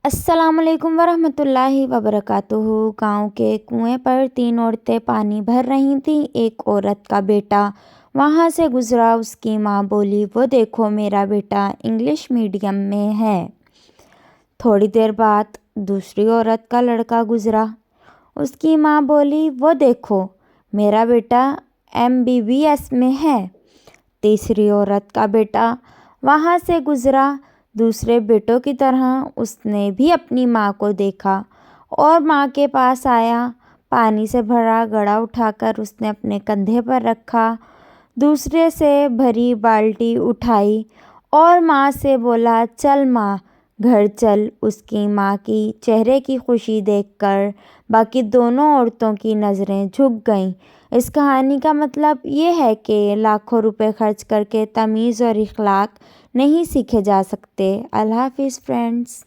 अस्सलामुअलैकुम वरहमतुल्लाहि वबरकातुहू। गांव के कुएं पर तीन औरतें पानी भर रही थीं। एक औरत का बेटा वहां से गुजरा। उसकी माँ बोली, वो देखो मेरा बेटा इंग्लिश मीडियम में है। थोड़ी देर बाद दूसरी औरत का लड़का गुजरा। उसकी माँ बोली, वो देखो मेरा बेटा MBBS में है। तीसरी औरत का बेटा वहाँ से गुजरा। दूसरे बेटों की तरह उसने भी अपनी माँ को देखा और माँ के पास आया। पानी से भरा घड़ा उठाकर उसने अपने कंधे पर रखा। दूसरे से भरी बाल्टी उठाई और माँ से बोला, चल माँ घर चल। उसकी माँ की चेहरे की खुशी देखकर बाकी दोनों औरतों की नज़रें झुक गईं। इस कहानी का मतलब ये है कि लाखों रुपए खर्च करके तमीज़ और इखलाक नहीं सीखे जा सकते। अल्लाह हाफ़िज़ फ्रेंड्स।